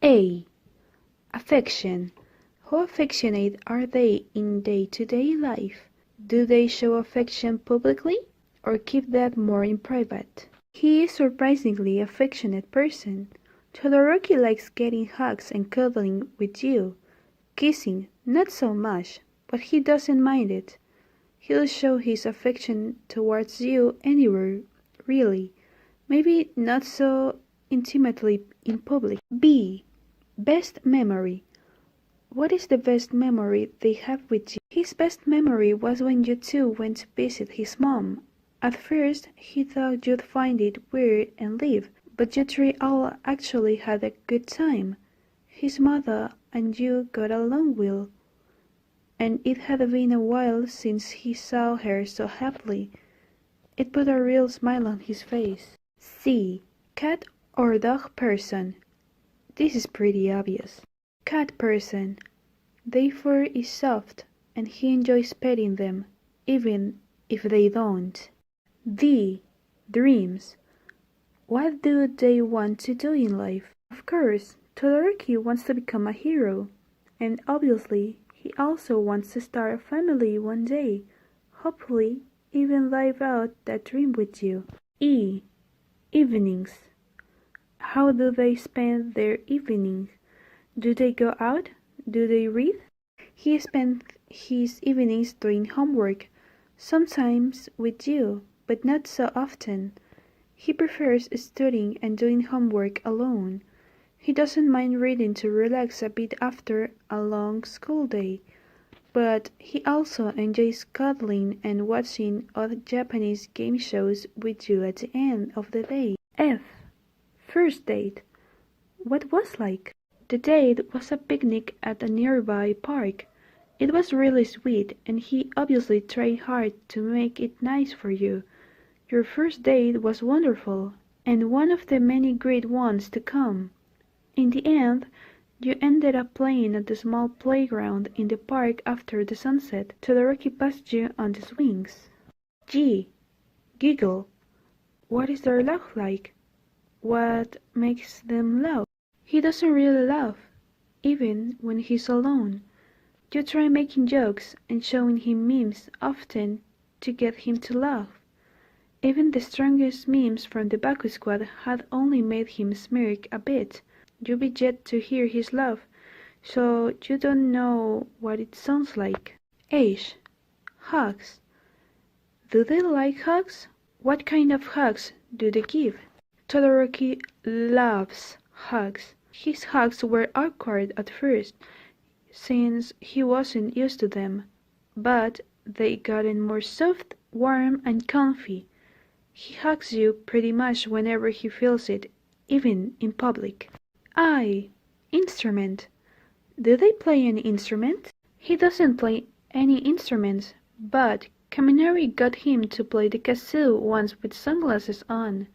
A. Affection. How affectionate are they in day-to-day life? Do they show affection publicly or keep that more in private? He is surprisingly affectionate person. Todoroki likes getting hugs and cuddling with you. Kissing, not so much, but he doesn't mind it. He'll show his affection towards you anywhere, really. Maybe not so intimately in public. B. Best memory. What is the best memory they have with you? His best memory was when you two went to visit his mom. At first, he thought you'd find it weird and leave, but you three all actually had a good time. His mother and you got along well, and it had been a while since he saw her so happily. It put a real smile on his face. C. Cat or dog person. This is pretty obvious. Cat person. Their fur is soft, and he enjoys petting them, even if they don't. D. Dreams. What do they want to do in life? Of course, Todoroki wants to become a hero, and obviously, he also wants to start a family one day. Hopefully, even live out that dream with you. E. Evenings. How do they spend their evenings? Do they go out? Do they read? He spends his evenings doing homework, sometimes with you, but not so often. He prefers studying and doing homework alone. He doesn't mind reading to relax a bit after a long school day, but he also enjoys cuddling and watching other Japanese game shows with you at the end of the day. F. First date. What was like? The date was a picnic at a nearby park. It was really sweet, and he obviously tried hard to make it nice for you. Your first date was wonderful, and one of the many great ones to come. In the end, you ended up playing at the small playground in the park after the sunset. Todoroki passed you on the swings. G. Giggle. What is their laugh like? What makes them laugh? He doesn't really laugh, even when he's alone. You try making jokes and showing him memes often to get him to laugh. Even the strongest memes from the Baku squad had only made him smirk a bit. You've yet to hear his laugh, so you don't know what it sounds like. H. Hugs. Do they like hugs? What kind of hugs do they give? Todoroki loves hugs. His hugs were awkward at first, since he wasn't used to them, but they gotten more soft, warm, and comfy. He hugs you pretty much whenever he feels it, even in public. I. Instrument. Do they play any instrument? He doesn't play any instruments, but Kaminari got him to play the kazoo once with sunglasses on.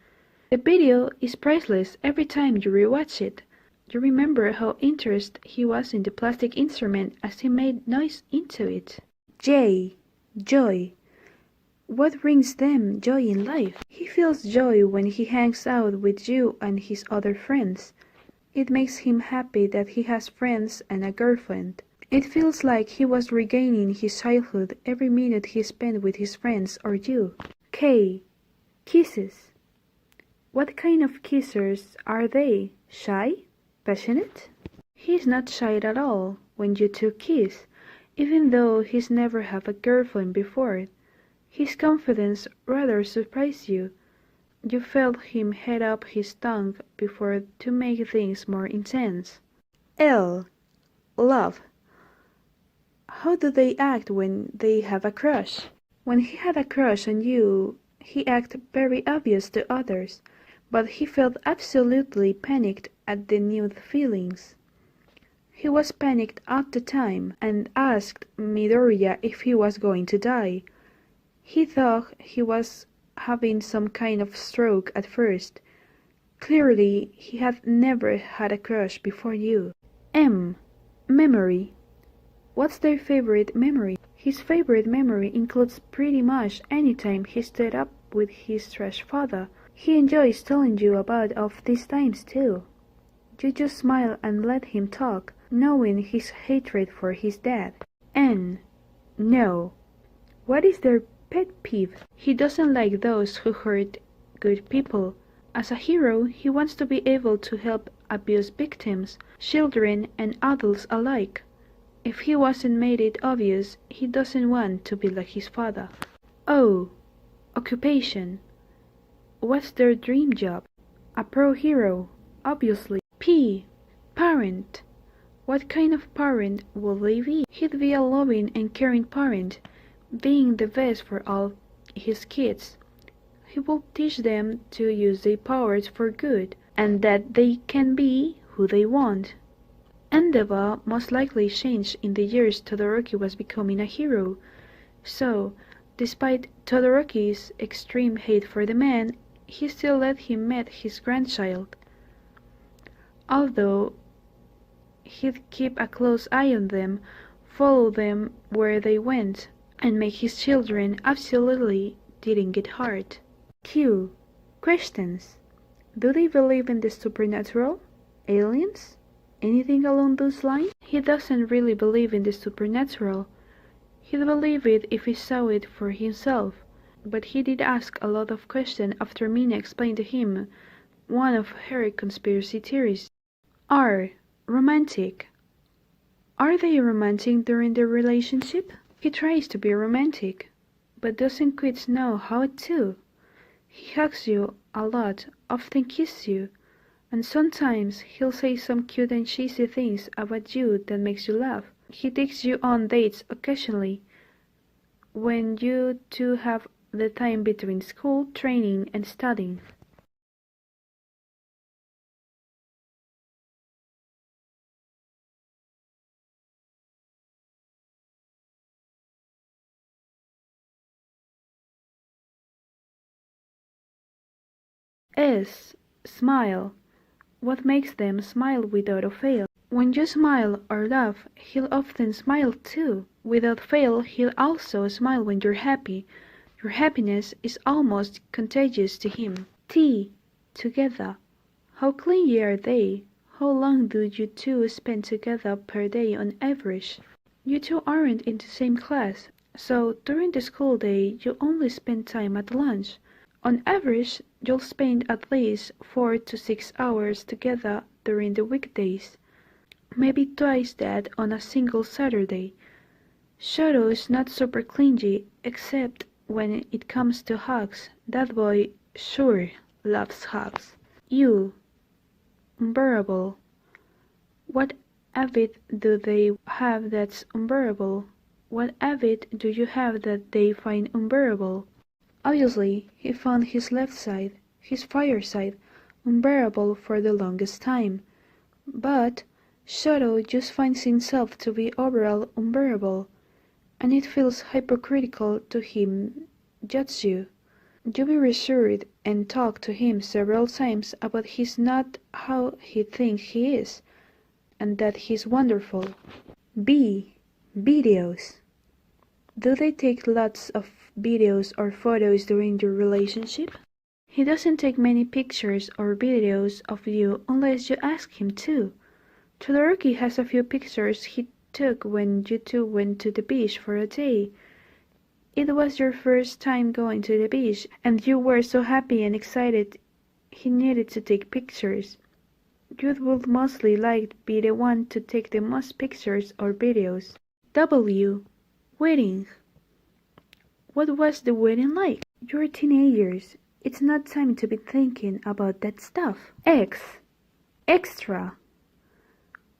The video is priceless every time you rewatch it. You remember how interested he was in the plastic instrument as he made noise into it. J. Joy. What brings them joy in life? He feels joy when he hangs out with you and his other friends. It makes him happy that he has friends and a girlfriend. It feels like he was regaining his childhood every minute he spent with his friends or you. K. Kisses. What kind of kissers are they? Shy? Passionate? He's not shy at all when you two kiss, even though he's never had a girlfriend before. His confidence rather surprised you. You felt him head up his tongue before to make things more intense. L. Love. How do they act when they have a crush? When he had a crush on you, he acted very obvious to others, but he felt absolutely panicked at the new feelings. He was panicked at the time and asked Midoriya if he was going to die. He thought he was having some kind of stroke at first. Clearly, he had never had a crush before you. M. Memory. What's their favorite memory? His favorite memory includes pretty much any time he stood up with his trash father. He enjoys telling you about of these times too. You just smile and let him talk, knowing his hatred for his dad. N. No. What is their pet peeve? He doesn't like those who hurt good people. As a hero, he wants to be able to help abuse victims, children and adults alike. If he wasn't made it obvious, he doesn't want to be like his father. O. Occupation. What's their dream job? A pro hero, obviously. P. Parent. What kind of parent will they be? He'd be a loving and caring parent, being the best for all his kids. He will teach them to use their powers for good, and that they can be who they want. Bnha most likely changed in the years Todoroki was becoming a hero, so, despite Todoroki's extreme hate for the man, he still let him meet his grandchild. Although he'd keep a close eye on them, follow them where they went, and make his children absolutely didn't get hurt. Q. Questions. Do they believe in the supernatural? Aliens? Anything along those lines? He doesn't really believe in the supernatural. He'd believe it if he saw it for himself, but he did ask a lot of questions after Mina explained to him one of her conspiracy theories. R. Romantic. Are they romantic during their relationship? He tries to be romantic, but doesn't quite know how to. He hugs you a lot, often kisses you, and sometimes he'll say some cute and cheesy things about you that makes you laugh. He takes you on dates occasionally, when you two have the time between school, training, and studying. S. Smile. What makes them smile without fail? When you smile or laugh, he'll often smile too. Without fail, he'll also smile when you're happy. Your happiness is almost contagious to him. T. Together. How clingy are they? How long do you two spend together per day on average? You two aren't in the same class, so during the school day you only spend time at lunch. On average, you'll spend at least 4 to 6 hours together during the weekdays. Maybe twice that on a single Saturday. Shoto is not super clingy, except when it comes to hugs. That boy sure loves hugs. U. Unbearable. What habit do they have that's unbearable? What habit do you have that they find unbearable? Obviously, he found his left side, his fireside, unbearable for the longest time. But Shoto just finds himself to be overall unbearable, and it feels hypocritical to him judge you. You be reassured and talk to him several times about he's not how he thinks he is, and that he's wonderful. B. Videos. Do they take lots of videos or photos during your relationship? He doesn't take many pictures or videos of you unless you ask him to. Todoroki has a few pictures he took when you two went to the beach for a day. It was your first time going to the beach, and you were so happy and excited he needed to take pictures. You would mostly like be the one to take the most pictures or videos. W. Wedding. What was the wedding like? You're teenagers. It's not time to be thinking about that stuff. X. Extra.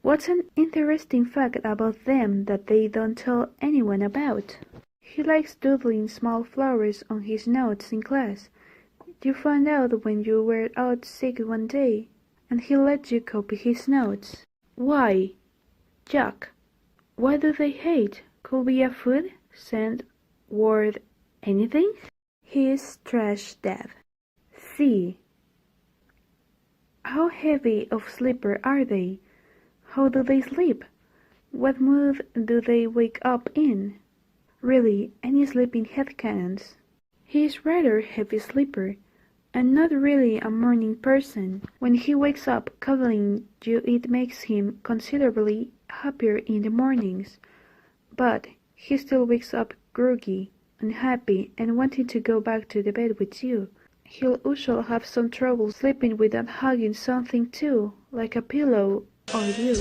What's an interesting fact about them that they don't tell anyone about? He likes doodling small flowers on his notes in class. You found out when you were out sick one day, and he let you copy his notes. Y. Jack. What do they hate? Could be a food, scent, word, anything? His trash dad. C. How heavy of sleeper are they? How do they sleep? What mood do they wake up in? Really, any sleeping headcanons? He is rather heavy sleeper. and not really a morning person. When he wakes up cuddling you, it makes him considerably happier in the mornings, but he still wakes up groggy, unhappy, and wanting to go back to the bed with you. He'll usually have some trouble sleeping without hugging something too, like a pillow or you.